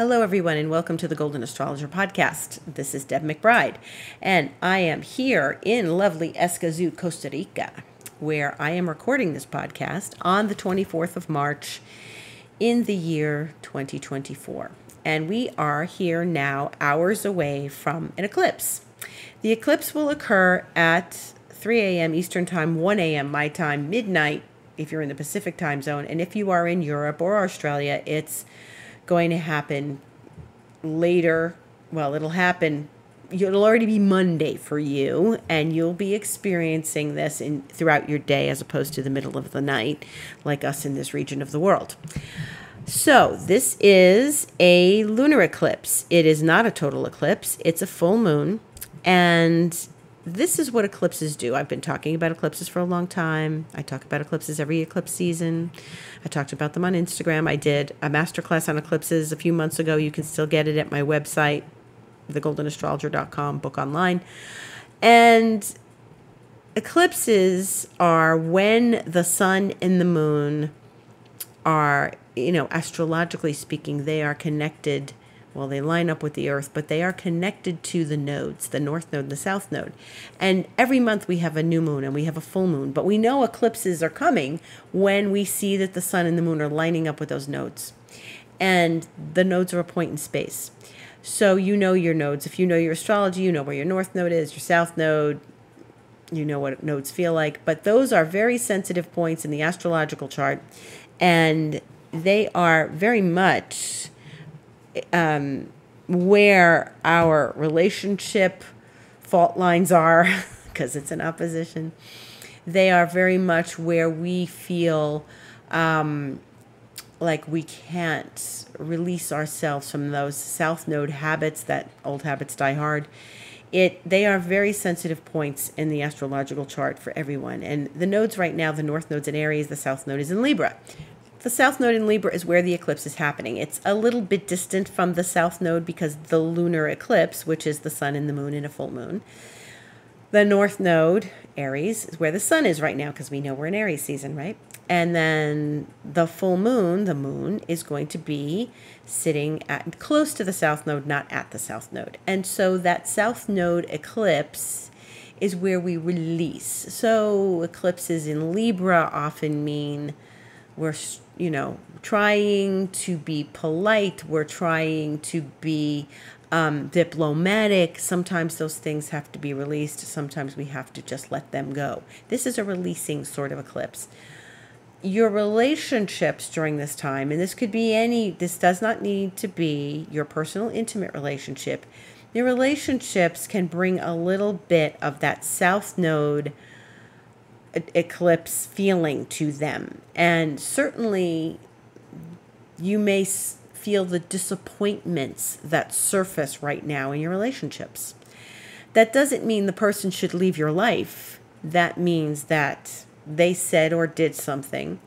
Hello, everyone, and welcome to the Golden Astrologer Podcast. This is Deb McBride, and I am here in lovely Escazú, Costa Rica, where I am recording this podcast on the 24th of March in the year 2024. And we are here now hours away from an eclipse. The eclipse will occur at 3 a.m. Eastern Time, 1 a.m. my time, midnight if you're in the Pacific time zone. And if you are in Europe or Australia, it's going to happen later. Well, it'll already be Monday for you, and you'll be experiencing this throughout your day as opposed to the middle of the night like us in this region of the world. So this is a lunar eclipse. It is not a total eclipse. It's a full moon, and this is what eclipses do. I've been talking about eclipses for a long time. I talk about eclipses every eclipse season. I talked about them on Instagram. I did a masterclass on eclipses a few months ago. You can still get it at my website, thegoldenastrologer.com, book online. And eclipses are when the sun and the moon are, astrologically speaking, they are connected. Well, they line up with the Earth, but they are connected to the nodes, the North Node and the South Node. And every month we have a new moon and we have a full moon. But we know eclipses are coming when we see that the sun and the moon are lining up with those nodes. And the nodes are a point in space. So you know your nodes. If you know your astrology, you know where your North Node is, your South Node. You know what nodes feel like. But those are very sensitive points in the astrological chart. And they are very much where our relationship fault lines are, because it's an opposition. They are very much where we feel like we can't release ourselves from those South Node habits, that old habits die hard. They are very sensitive points in the astrological chart for everyone. And the nodes right now, the North Node's in Aries, the South Node is in Libra. The South Node in Libra is where the eclipse is happening. It's a little bit distant from the South Node because the lunar eclipse, which is the sun and the moon in a full moon. The North Node, Aries, is where the sun is right now because we know we're in Aries season, right? And then the full moon, the moon, is going to be sitting close to the South Node, not at the South Node. And so that South Node eclipse is where we release. So eclipses in Libra often mean we're, trying to be polite. We're trying to be diplomatic. Sometimes those things have to be released. Sometimes we have to just let them go. This is a releasing sort of eclipse. Your relationships during this time, and this does not need to be your personal intimate relationship. Your relationships can bring a little bit of that South Node eclipse feeling to them. And certainly you may feel the disappointments that surface right now in your relationships. That doesn't mean the person should leave your life. That means that they said or did something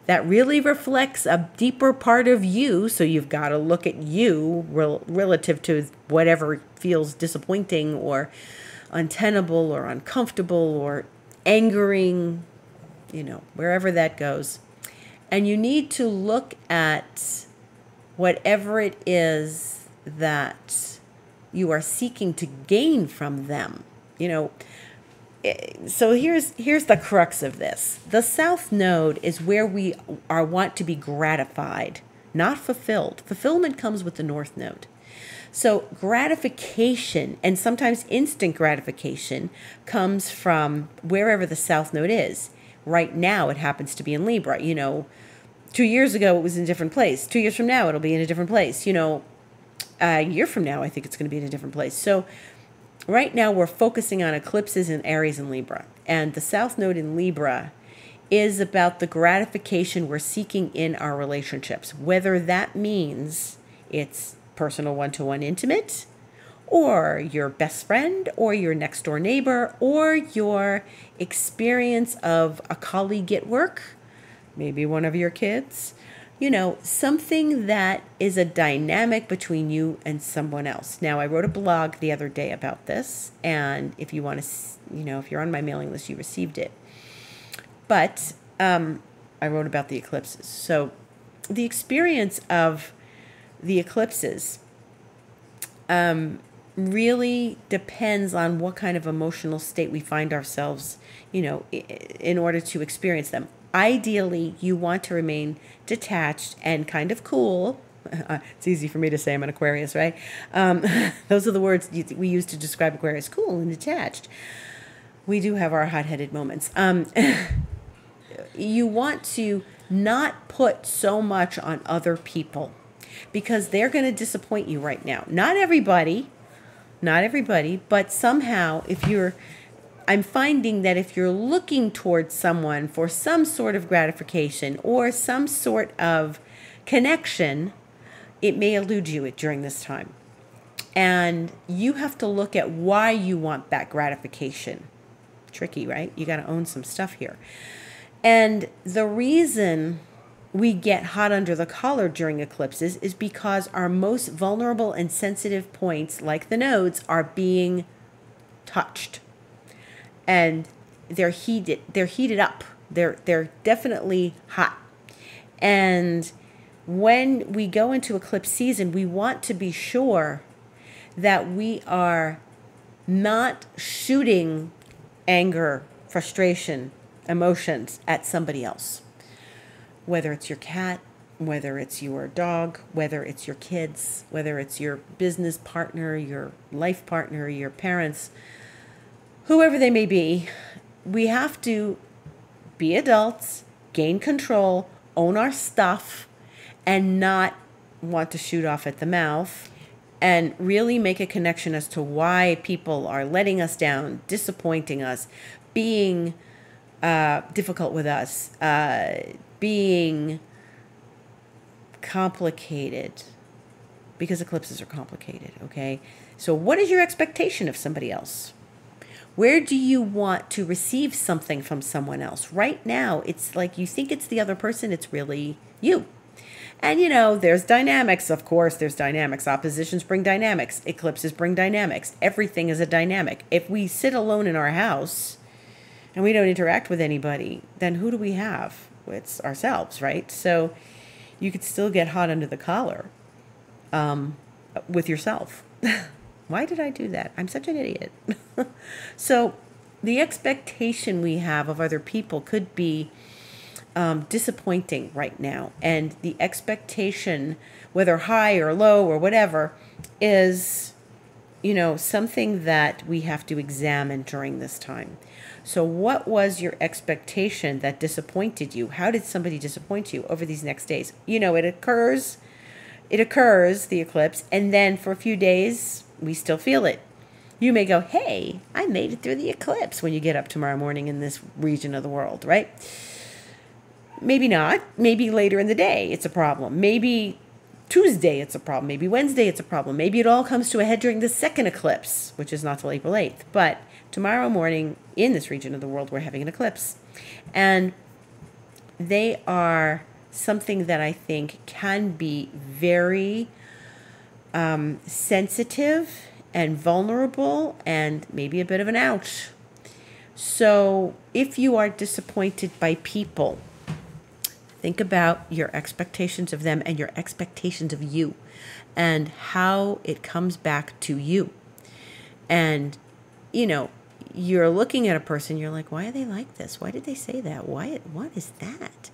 that really reflects a deeper part of you. So you've got to look at you relative to whatever feels disappointing or untenable or uncomfortable or angering, wherever that goes. And you need to look at whatever it is that you are seeking to gain from them. So here's the crux of this. The South Node is where we want to be gratified, not fulfilled. Fulfillment comes with the North Node. So gratification, and sometimes instant gratification, comes from wherever the South Node is. Right now, it happens to be in Libra. 2 years ago, it was in a different place. 2 years from now, it'll be in a different place. A year from now, I think it's going to be in a different place. So right now, we're focusing on eclipses in Aries and Libra. And the South Node in Libra is about the gratification we're seeking in our relationships, whether that means it's personal one-to-one intimate, or your best friend, or your next door neighbor, or your experience of a colleague at work, maybe one of your kids, something that is a dynamic between you and someone else. Now, I wrote a blog the other day about this, and if you want to, if you're on my mailing list, you received it. But I wrote about the eclipses. So the experience of the eclipses really depends on what kind of emotional state we find ourselves, in order to experience them. Ideally, you want to remain detached and kind of cool. It's easy for me to say, I'm an Aquarius, right? Those are the words we use to describe Aquarius: cool and detached. We do have our hot-headed moments. You want to not put so much on other people, because they're going to disappoint you right now. Not everybody, but somehow I'm finding that if you're looking towards someone for some sort of gratification or some sort of connection, it may elude you during this time. And you have to look at why you want that gratification. Tricky, right? You got to own some stuff here. And the reason we get hot under the collar during eclipses is because our most vulnerable and sensitive points, like the nodes, are being touched. And they're heated up. They're definitely hot. And when we go into eclipse season, we want to be sure that we are not shooting anger, frustration, emotions at somebody else. Whether it's your cat, whether it's your dog, whether it's your kids, whether it's your business partner, your life partner, your parents, whoever they may be, we have to be adults, gain control, own our stuff, and not want to shoot off at the mouth, and really make a connection as to why people are letting us down, disappointing us, being difficult with us, being complicated, because eclipses are complicated, okay? So what is your expectation of somebody else? Where do you want to receive something from someone else? Right now, it's like you think it's the other person, it's really you. And there's dynamics, of course, there's dynamics. Oppositions bring dynamics. Eclipses bring dynamics. Everything is a dynamic. If we sit alone in our house and we don't interact with anybody, then who do we have? It's ourselves, right? So you could still get hot under the collar with yourself. Why did I do that? I'm such an idiot. So the expectation we have of other people could be disappointing right now. And the expectation, whether high or low or whatever, is, something that we have to examine during this time. So what was your expectation that disappointed you? How did somebody disappoint you over these next days? It occurs, the eclipse, and then for a few days, we still feel it. You may go, hey, I made it through the eclipse when you get up tomorrow morning in this region of the world, right? Maybe not. Maybe later in the day it's a problem. Maybe Tuesday it's a problem. Maybe Wednesday it's a problem. Maybe it all comes to a head during the second eclipse, which is not till April 8th. But tomorrow morning in this region of the world, we're having an eclipse. And they are something that I think can be very sensitive and vulnerable and maybe a bit of an ouch. So if you are disappointed by people, think about your expectations of them and your expectations of you and how it comes back to you. And, you're looking at a person, you're like, why are they like this? Why did they say that? What is that?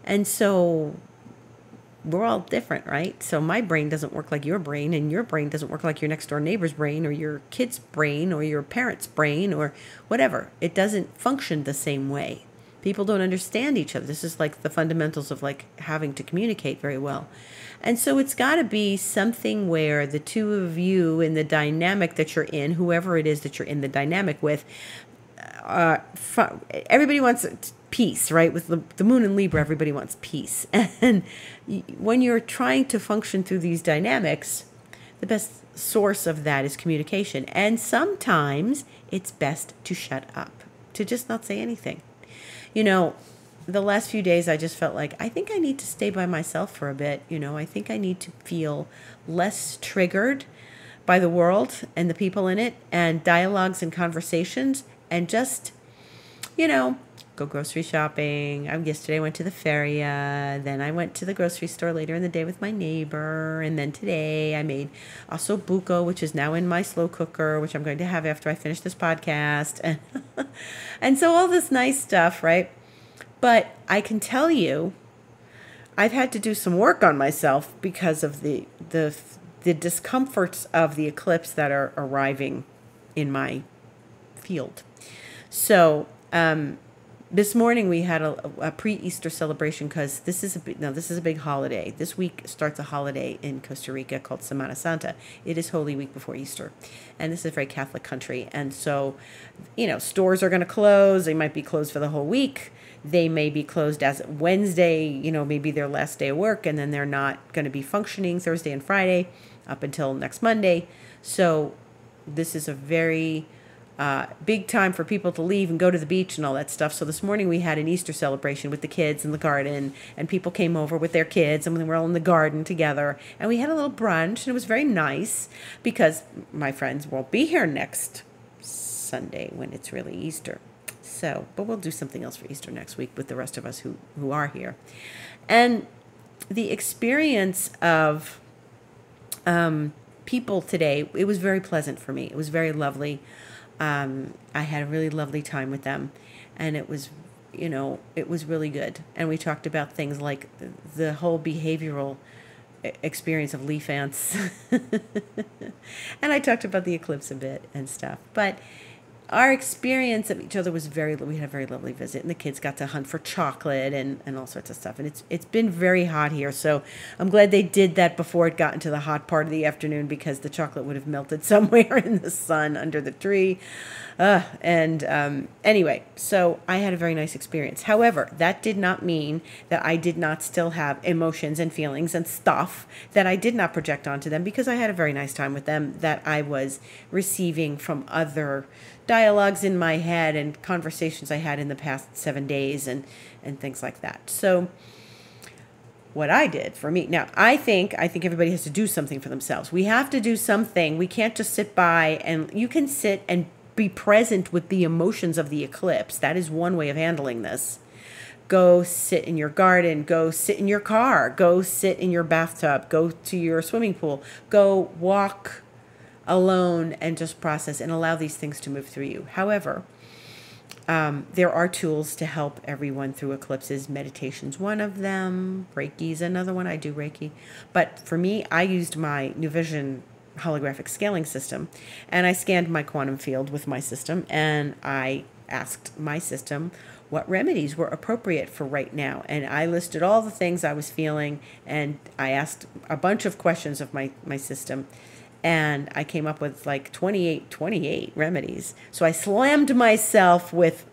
And so we're all different, right? So my brain doesn't work like your brain, and your brain doesn't work like your next door neighbor's brain or your kid's brain or your parent's brain or whatever. It doesn't function the same way. People don't understand each other. This is like the fundamentals of like having to communicate very well. And so it's got to be something where the two of you in the dynamic that you're in, whoever it is that you're in the dynamic with, everybody wants peace, right? With the moon in Libra, everybody wants peace. And when you're trying to function through these dynamics, the best source of that is communication. And sometimes it's best to shut up, to just not say anything. The last few days I just felt like I think I need to stay by myself for a bit. I think I need to feel less triggered by the world and the people in it and dialogues and conversations, and just, go go grocery shopping. Yesterday I went to the feria. Then I went to the grocery store later in the day with my neighbor. And then today I made ossobuco, which is now in my slow cooker, which I'm going to have after I finish this podcast. And so all this nice stuff, right? But I can tell you, I've had to do some work on myself because of the discomforts of the eclipse that are arriving in my field. So this morning we had a pre-Easter celebration because this is a big holiday. This week starts a holiday in Costa Rica called Semana Santa. It is Holy Week before Easter, and this is a very Catholic country. And so, stores are going to close. They might be closed for the whole week. They may be closed as Wednesday, maybe their last day of work, and then they're not going to be functioning Thursday and Friday up until next Monday. So this is a very big time for people to leave and go to the beach and all that stuff. So this morning we had an Easter celebration with the kids in the garden, and people came over with their kids, and we were all in the garden together, and we had a little brunch, and it was very nice because my friends won't be here next Sunday when it's really Easter. So, but we'll do something else for Easter next week with the rest of us who are here. And the experience of people today, it was very pleasant for me. It was very lovely. I had a really lovely time with them, and it was really good. And we talked about things like the whole behavioral experience of leaf ants. And I talked about the eclipse a bit and stuff. But our experience of each other was we had a very lovely visit, and the kids got to hunt for chocolate and all sorts of stuff. And it's been very hot here, so I'm glad they did that before it got into the hot part of the afternoon, because the chocolate would have melted somewhere in the sun under the tree. Anyway, so I had a very nice experience. However, that did not mean that I did not still have emotions and feelings and stuff that I did not project onto them, because I had a very nice time with them that I was receiving from other dialogues in my head and conversations I had in the past 7 days and things like that. So what I did for me, now I think everybody has to do something for themselves. We have to do something. We can't just sit by, and you can sit and be present with the emotions of the eclipse. That is one way of handling this. Go sit in your garden, go sit in your car, go sit in your bathtub, go to your swimming pool, go walk alone and just process and allow these things to move through you. However, there are tools to help everyone through eclipses. Meditation's one of them. Reiki's another one. I do Reiki. But for me, I used my New Vision holographic scaling system, and I scanned my quantum field with my system, and I asked my system what remedies were appropriate for right now. And I listed all the things I was feeling, and I asked a bunch of questions of my system. And I came up with like 28 remedies. So I slammed myself with,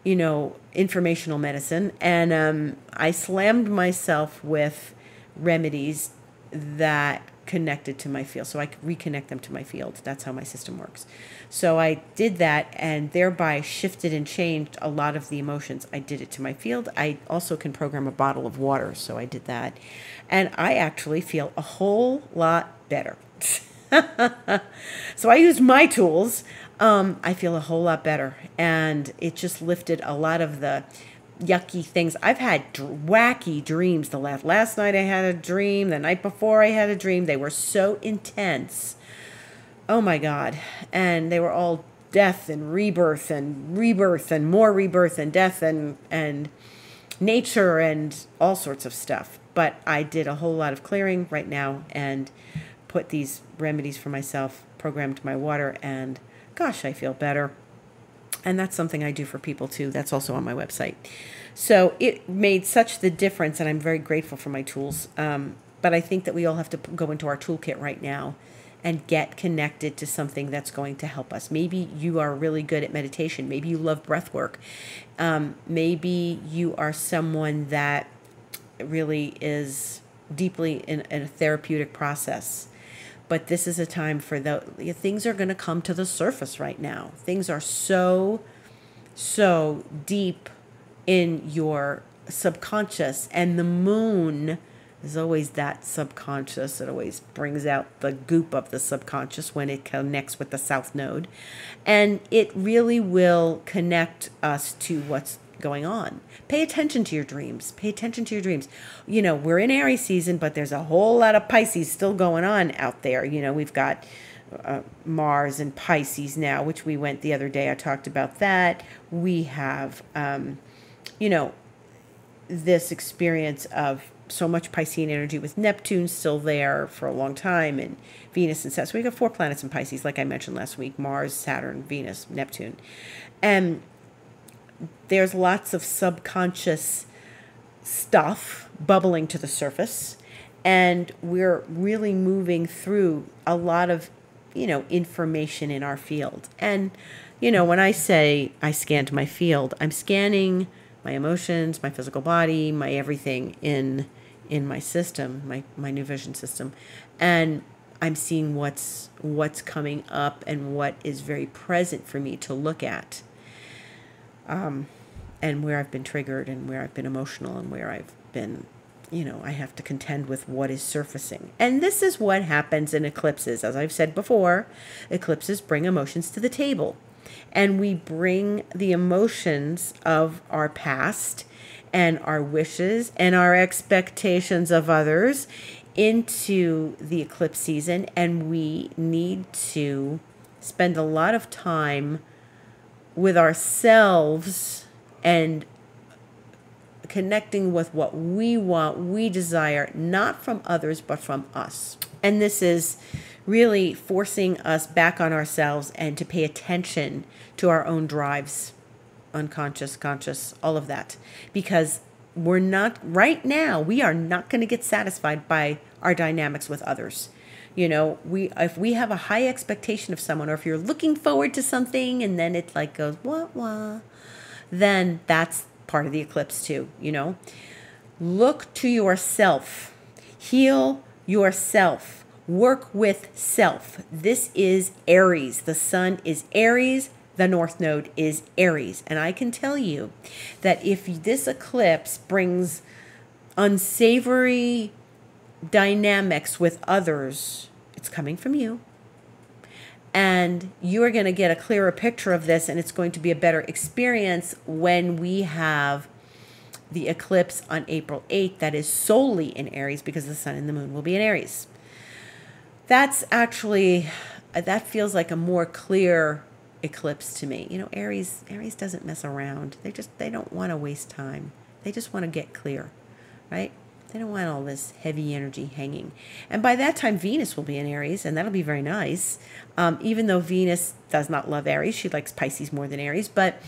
informational medicine. And I slammed myself with remedies that connected to my field. So I could reconnect them to my field. That's how my system works. So I did that, and thereby shifted and changed a lot of the emotions. I did it to my field. I also can program a bottle of water. So I did that. And I actually feel a whole lot better. So I used my tools. I feel a whole lot better. And it just lifted a lot of the yucky things. I've had wacky dreams. Last night I had a dream. The night before I had a dream. They were so intense. Oh my God. And they were all death and rebirth and more rebirth and death and nature and all sorts of stuff. But I did a whole lot of clearing right now and put these remedies for myself, programmed my water, and gosh, I feel better. And that's something I do for people too. That's also on my website. So it made such the difference, and I'm very grateful for my tools. But I think that we all have to go into our toolkit right now and get connected to something that's going to help us. Maybe you are really good at meditation. Maybe you love breath work. Maybe you are someone that really is deeply in a therapeutic process. But this is a time for things are going to come to the surface right now. Things are so deep in your subconscious, and the moon There's always that subconscious. It always brings out the goop of the subconscious when it connects with the South Node. And it really will connect us to what's going on. Pay attention to your dreams. Pay attention to your dreams. We're in Aries season, but there's a whole lot of Pisces still going on out there. We've got Mars and Pisces now, which we went the other day. I talked about that. We have, this experience of so much Piscean energy with Neptune still there for a long time, and Venus and Saturn. So we got 4 planets in Pisces, like I mentioned last week: Mars, Saturn, Venus, Neptune. And there's lots of subconscious stuff bubbling to the surface, and we're really moving through a lot of, information in our field. And, when I say I scanned my field, I'm scanning my emotions, my physical body, my everything in my system, my new vision system. And I'm seeing what's coming up and what is very present for me to look at. And where I've been triggered and where I've been emotional and where I've been, I have to contend with what is surfacing. And this is what happens in eclipses. As I've said before, eclipses bring emotions to the table. And we bring the emotions of our past and our wishes and our expectations of others into the eclipse season. And we need to spend a lot of time with ourselves and connecting with what we want, we desire, not from others, but from us. And this is really forcing us back on ourselves and to pay attention to our own drives, unconscious, conscious, all of that. Because right now, we are not going to get satisfied by our dynamics with others. If we have a high expectation of someone, or if you're looking forward to something and then it like goes, wah, then that's part of the eclipse too, Look to yourself. Heal yourself. Work with self. This is Aries. The sun is Aries. The North Node is Aries. And I can tell you that if this eclipse brings unsavory dynamics with others, it's coming from you. And you are going to get a clearer picture of this, and it's going to be a better experience when we have the eclipse on April 8th that is solely in Aries, because the sun and the moon will be in Aries. That feels like a more clear eclipse to me. Aries doesn't mess around. They don't want to waste time. They just want to get clear, right? They don't want all this heavy energy hanging. And by that time, Venus will be in Aries, and that'll be very nice. Even though Venus does not love Aries, she likes Pisces more than Aries, but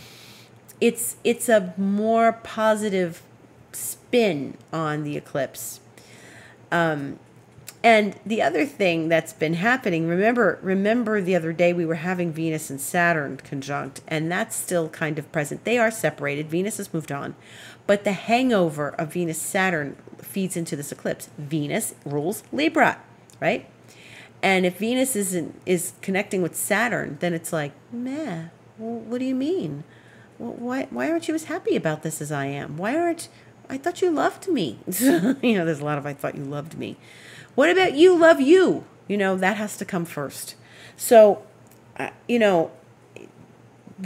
it's a more positive spin on the eclipse. And the other thing that's been happening, remember the other day we were having Venus and Saturn conjunct, and that's still kind of present. They are separated. Venus has moved on. But the hangover of Venus-Saturn feeds into this eclipse. Venus rules Libra, right? And if Venus is connecting with Saturn, then it's like, meh, well, what do you mean? Well, why aren't you as happy about this as I am? I thought you loved me. There's a lot of I thought you loved me. What about you love you? That has to come first. So,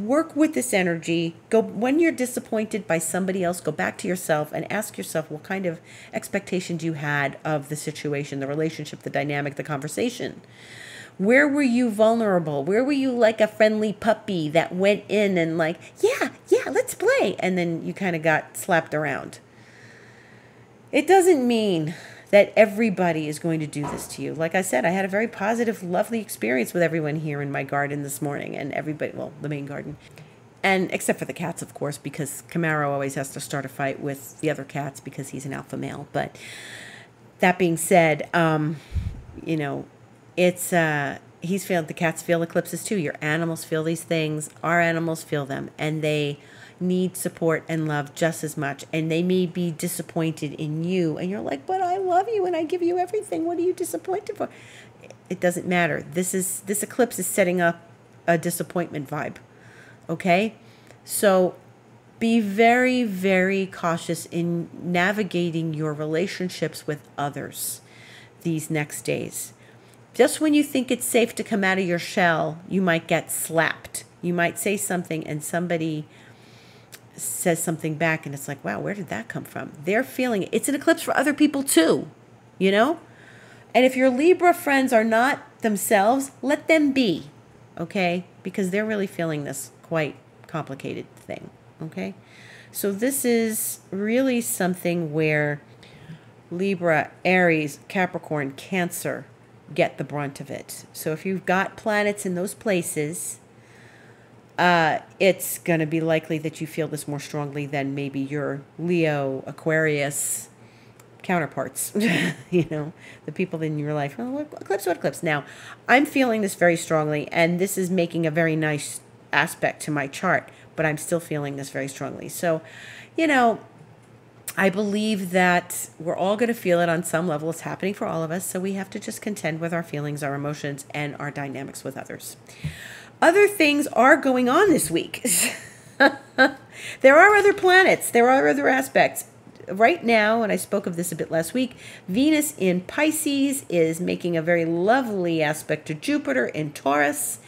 work with this energy. When you're disappointed by somebody else, go back to yourself and ask yourself what kind of expectations you had of the situation, the relationship, the dynamic, the conversation. Where were you vulnerable? Where were you like a friendly puppy that went in and like, yeah, let's play. And then you kind of got slapped around. It doesn't mean that everybody is going to do this to you. Like I said, I had a very positive, lovely experience with everyone here in my garden this morning, and everybody, well, the main garden. And except for the cats, of course, because Camaro always has to start a fight with the other cats because he's an alpha male. But that being said, it's the cats feel eclipses too. Your animals feel these things. Our animals feel them, and they need support and love just as much. And they may be disappointed in you, and you're like, but I love you and I give you everything. What are you disappointed for? It doesn't matter. This eclipse is setting up a disappointment vibe. Okay? So Be very, very cautious in navigating your relationships with others these next days. Just when you think it's safe to come out of your shell, you might get slapped. You might say something and somebody says something back and it's like, wow, where did that come from? They're feeling it. It's an eclipse for other people too, you know? And if your Libra friends are not themselves, let them be, okay? Because they're really feeling this quite complicated thing, okay? So this is really something where Libra, Aries, Capricorn, Cancer get the brunt of it. So if you've got planets in those places, it's going to be likely that you feel this more strongly than maybe your Leo, Aquarius counterparts, you know, the people in your life. Oh, what eclipse? Now, I'm feeling this very strongly, and this is making a very nice aspect to my chart, but I'm still feeling this very strongly. So, you know, I believe that we're all going to feel it on some level. It's happening for all of us, so we have to just contend with our feelings, our emotions, and our dynamics with others. Other things are going on this week. There are other planets. There are other aspects. Right now, and I spoke of this a bit last week, Venus in Pisces is making a very lovely aspect to Jupiter in Taurus,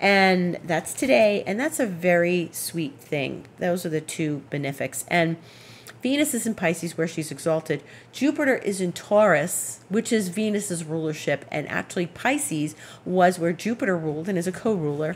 and that's today, and that's a very sweet thing. Those are the two benefics. And Venus is in Pisces where she's exalted. Jupiter is in Taurus, which is Venus's rulership, and actually Pisces was where Jupiter ruled and is a co-ruler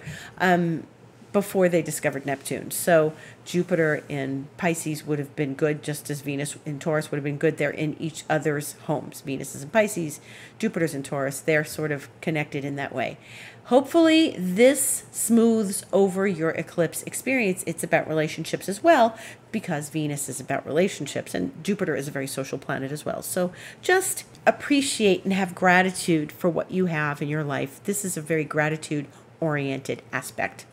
before they discovered Neptune. So Jupiter in Pisces would have been good, just as Venus in Taurus would have been good. They're in each other's homes. Venus is in Pisces, Jupiter's in Taurus. They're sort of connected in that way. Hopefully this smooths over your eclipse experience. It's about relationships as well, because Venus is about relationships, and Jupiter is a very social planet as well. So just appreciate and have gratitude for what you have in your life. This is a very gratitude-oriented aspect,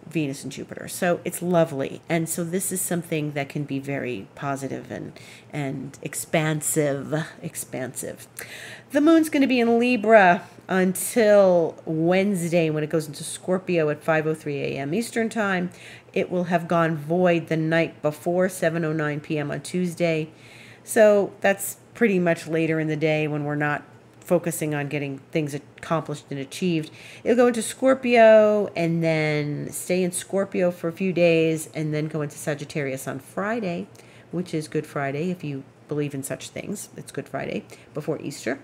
Venus and Jupiter. So it's lovely. And so this is something that can be very positive and expansive. The moon's going to be in Libra until Wednesday when it goes into Scorpio at 5:03 a.m. Eastern Time. It will have gone void the night before, 7:09 p.m. on Tuesday. So that's pretty much later in the day when we're not focusing on getting things accomplished and achieved. It'll go into Scorpio and then stay in Scorpio for a few days and then go into Sagittarius on Friday, which is Good Friday if you believe in such things. It's Good Friday before Easter.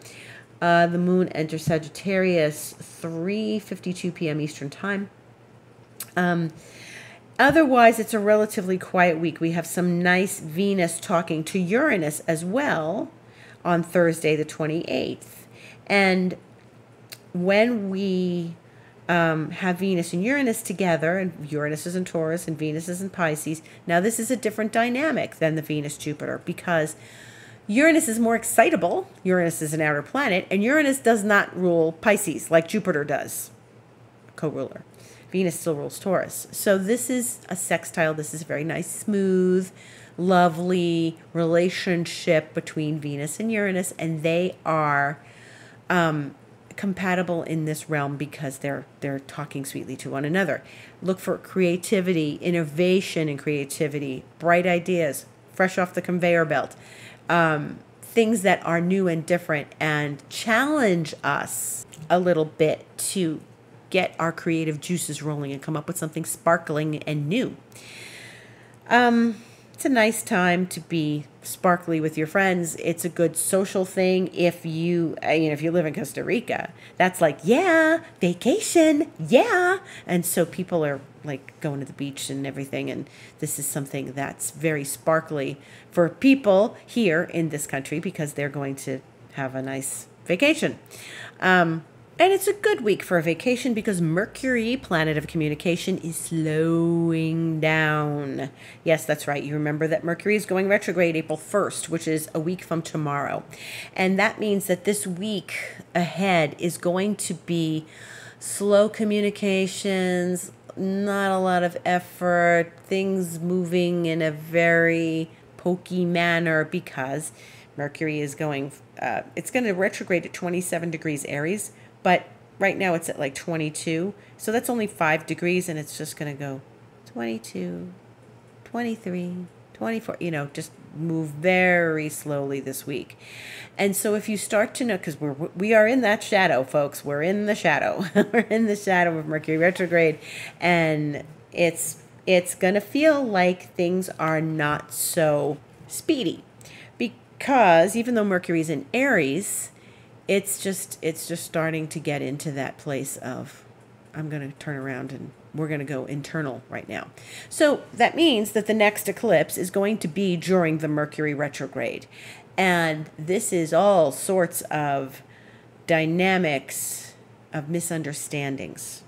The moon enters Sagittarius 3:52 p.m. Eastern Time. Otherwise, it's a relatively quiet week. We have some nice Venus talking to Uranus as well on Thursday the 28th. And when we have Venus and Uranus together, and Uranus is in Taurus and Venus is in Pisces, now this is a different dynamic than the Venus-Jupiter, because Uranus is more excitable. Uranus is an outer planet, and Uranus does not rule Pisces like Jupiter does, co-ruler. Venus still rules Taurus. So this is a sextile. This is a very nice, smooth, lovely relationship between Venus and Uranus, and they are compatible in this realm because they're talking sweetly to one another. Look for creativity, innovation and creativity, bright ideas, fresh off the conveyor belt, things that are new and different, and challenge us a little bit to get our creative juices rolling and come up with something sparkling and new. It's a nice time to be sparkly with your friends. It's a good social thing. If you live in Costa Rica, that's like, yeah, vacation, yeah. And so people are like going to the beach and everything. And this is something that's very sparkly for people here in this country because they're going to have a nice vacation. And it's a good week for a vacation because Mercury, planet of communication, is slowing down. Yes, that's right. You remember that Mercury is going retrograde April 1st, which is a week from tomorrow. And that means that this week ahead is going to be slow communications, not a lot of effort, things moving in a very pokey manner because Mercury is going, it's going to retrograde at 27 degrees Aries. But right now it's at like 22. So that's only 5 degrees, and it's just going to go 22, 23, 24, just move very slowly this week. And so if you start to know, because we are in that shadow, folks, we're in the shadow. We're in the shadow of Mercury retrograde, and it's going to feel like things are not so speedy, because even though Mercury's in Aries, it's just starting to get into that place of, I'm going to turn around and we're going to go internal right now. So that means that the next eclipse is going to be during the Mercury retrograde. And this is all sorts of dynamics of misunderstandings.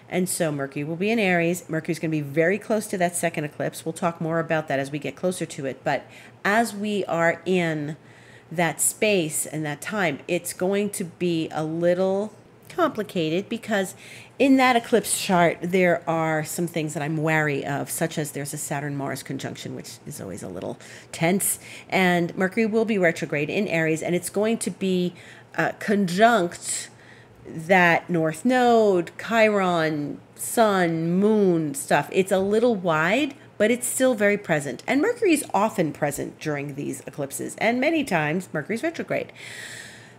And so Mercury will be in Aries. Mercury's going to be very close to that second eclipse. We'll talk more about that as we get closer to it. But as we are in that space and that time, it's going to be a little complicated, because in that eclipse chart, there are some things that I'm wary of, such as there's a Saturn-Mars conjunction, which is always a little tense. And Mercury will be retrograde in Aries, and it's going to be conjunct that North Node, Chiron, Sun, Moon stuff. It's a little wide, but it's still very present. And Mercury is often present during these eclipses, and many times Mercury's retrograde.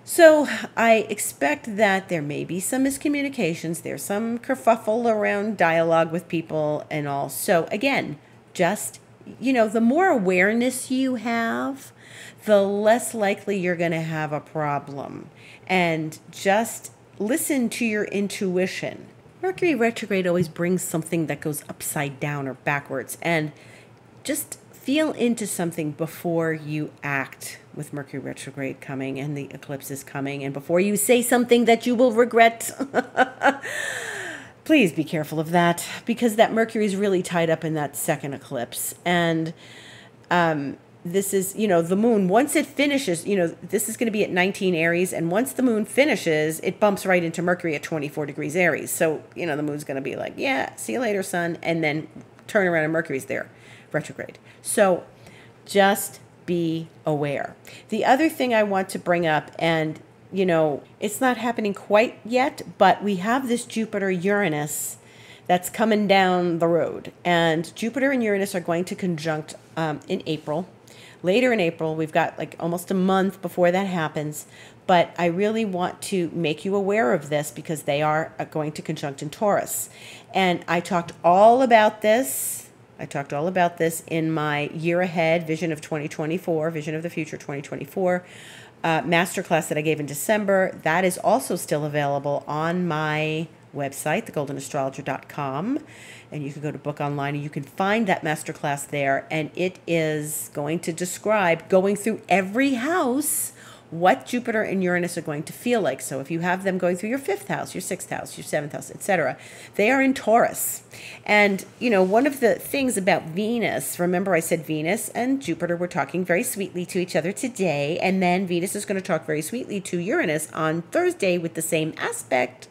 So I expect that there may be some miscommunications. There's some kerfuffle around dialogue with people and all. So again, just, the more awareness you have, the less likely you're going to have a problem. And just listen to your intuition. Mercury retrograde always brings something that goes upside down or backwards. And just feel into something before you act with Mercury retrograde coming and the eclipse is coming, and before you say something that you will regret. Please be careful of that, because that Mercury is really tied up in that second eclipse. And this is, the moon, once it finishes, this is going to be at 19 Aries, and once the moon finishes, it bumps right into Mercury at 24 degrees Aries. So, the moon's going to be like, yeah, see you later, sun, and then turn around and Mercury's there, retrograde. So just be aware. The other thing I want to bring up, and it's not happening quite yet, but we have this Jupiter-Uranus that's coming down the road. And Jupiter and Uranus are going to conjunct in April. Later in April, we've got like almost a month before that happens. But I really want to make you aware of this, because they are going to conjunct in Taurus. And I talked all about this in my Year Ahead Vision of 2024, Vision of the Future 2024 masterclass that I gave in December. That is also still available on my website, thegoldenastrologer.com. And you can go to book online and you can find that masterclass there. And it is going to describe, going through every house, what Jupiter and Uranus are going to feel like. So if you have them going through your 5th house, your 6th house, your 7th house, etc., they are in Taurus. And, one of the things about Venus, remember I said Venus and Jupiter were talking very sweetly to each other today, and then Venus is going to talk very sweetly to Uranus on Thursday with the same aspect.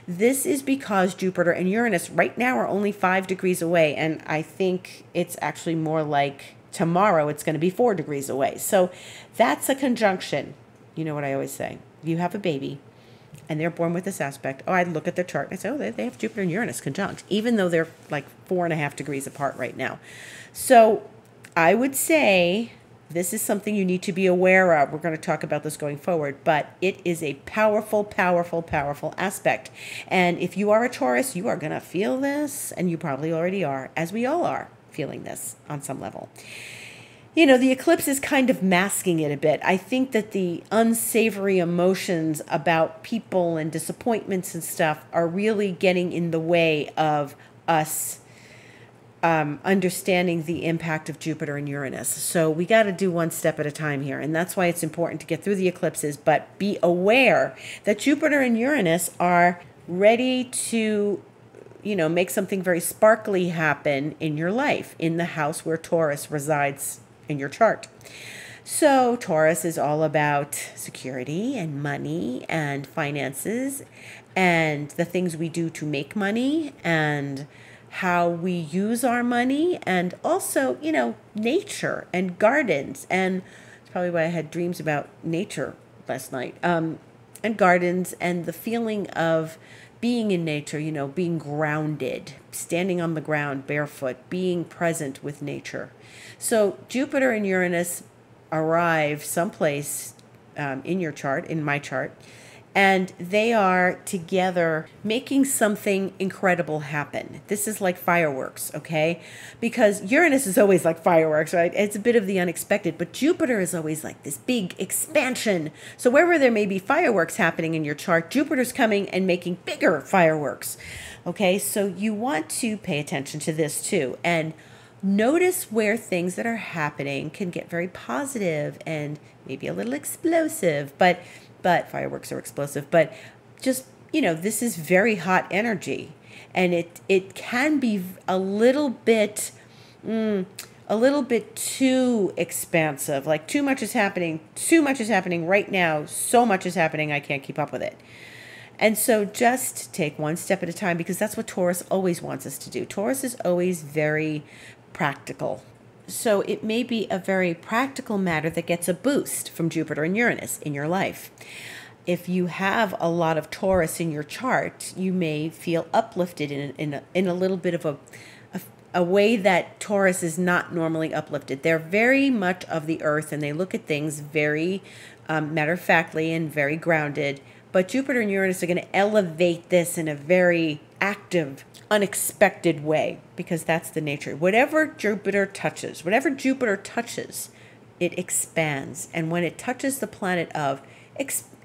This is because Jupiter and Uranus right now are only 5 degrees away, and I think it's actually more like tomorrow it's going to be 4 degrees away. So that's a conjunction. You know what I always say. If you have a baby and they're born with this aspect, I look at their chart and I say, oh, they have Jupiter and Uranus conjunct, even though they're like 4.5 degrees apart right now. So I would say this is something you need to be aware of. We're going to talk about this going forward, but it is a powerful, powerful, powerful aspect. And if you are a Taurus, you are going to feel this, and you probably already are, as we all are feeling this on some level. The eclipse is kind of masking it a bit. I think that the unsavory emotions about people and disappointments and stuff are really getting in the way of us understanding the impact of Jupiter and Uranus. So we got to do one step at a time here. And that's why it's important to get through the eclipses, but be aware that Jupiter and Uranus are ready to make something very sparkly happen in your life, in the house where Taurus resides in your chart. So Taurus is all about security and money and finances and the things we do to make money and how we use our money, and also, nature and gardens. And it's probably why I had dreams about nature last night. and gardens and the feeling of being in nature, being grounded, standing on the ground barefoot, being present with nature. So Jupiter and Uranus arrive someplace in your chart, in my chart, and they are together making something incredible happen. This is like fireworks, okay? Because Uranus is always like fireworks, right? It's a bit of the unexpected, but Jupiter is always like this big expansion. So wherever there may be fireworks happening in your chart, Jupiter's coming and making bigger fireworks, okay? So you want to pay attention to this too, and notice where things that are happening can get very positive and maybe a little explosive, but fireworks are explosive, but just, this is very hot energy, and it can be a little bit too expansive, like too much is happening right now, so much is happening I can't keep up with it. And so just take one step at a time, because that's what Taurus always wants us to do. Taurus is always very practical. So it may be a very practical matter that gets a boost from Jupiter and Uranus in your life. If you have a lot of Taurus in your chart, you may feel uplifted in a little bit of a way that Taurus is not normally uplifted. They're very much of the earth, and they look at things very matter-of-factly and very grounded. But Jupiter and Uranus are going to elevate this in a very active, unexpected way, because that's the nature. Whatever Jupiter touches, it expands. And when it touches the planet of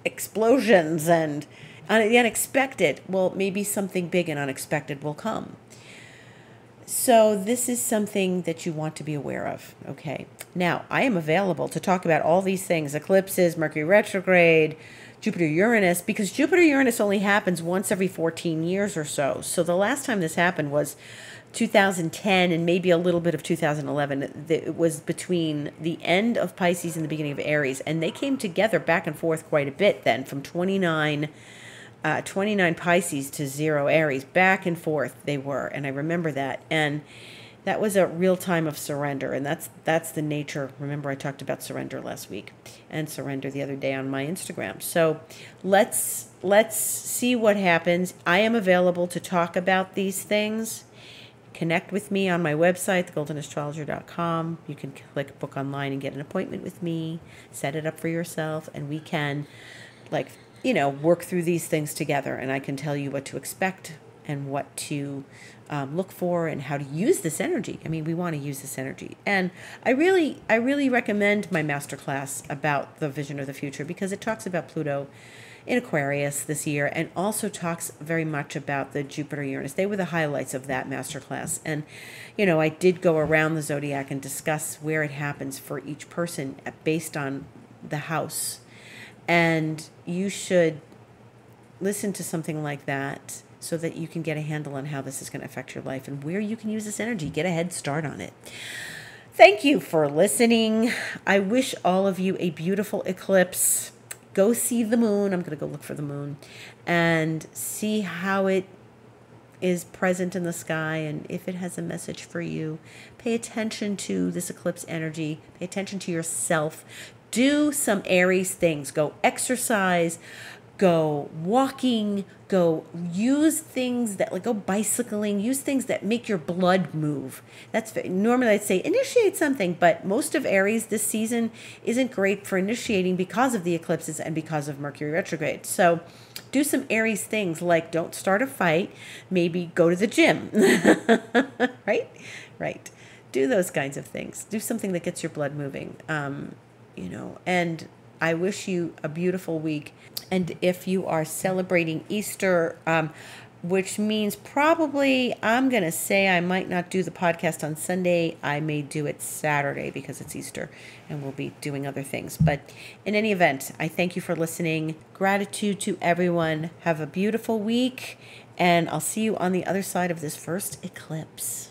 explosions and the unexpected, well, maybe something big and unexpected will come. So this is something that you want to be aware of, okay? Now, I am available to talk about all these things, eclipses, Mercury retrograde, Jupiter-Uranus, because Jupiter-Uranus only happens once every 14 years or so. So the last time this happened was 2010 and maybe a little bit of 2011. It was between the end of Pisces and the beginning of Aries, and they came together back and forth quite a bit then, from 29 Pisces to 0 Aries, back and forth they were, and I remember that. And that was a real time of surrender, and that's the nature. Remember, I talked about surrender last week and surrender the other day on my Instagram. So let's see what happens. I am available to talk about these things. Connect with me on my website, thegoldenastrologer.com. You can click book online and get an appointment with me, set it up for yourself, and we can work through these things together, and I can tell you what to expect and what to look for and how to use this energy. I mean, we want to use this energy. And I really recommend my masterclass about the vision of the future, because it talks about Pluto in Aquarius this year, and also talks very much about the Jupiter-Uranus. They were the highlights of that masterclass. And, I did go around the zodiac and discuss where it happens for each person based on the house. And you should listen to something like that so that you can get a handle on how this is going to affect your life and where you can use this energy. Get a head start on it. Thank you for listening. I wish all of you a beautiful eclipse. Go see the moon. I'm going to go look for the moon and see how it is present in the sky, and if it has a message for you. Pay attention to this eclipse energy. Pay attention to yourself. Do some Aries things. Go exercise. Go walking, go use things that, go bicycling, use things that make your blood move. Normally I'd say initiate something, but most of Aries this season isn't great for initiating because of the eclipses and because of Mercury retrograde. So do some Aries things, like don't start a fight, maybe go to the gym, right? Do those kinds of things. Do something that gets your blood moving, and I wish you a beautiful week. And if you are celebrating Easter, which means probably I'm going to say I might not do the podcast on Sunday. I may do it Saturday because it's Easter and we'll be doing other things. But in any event, I thank you for listening. Gratitude to everyone. Have a beautiful week, and I'll see you on the other side of this first eclipse.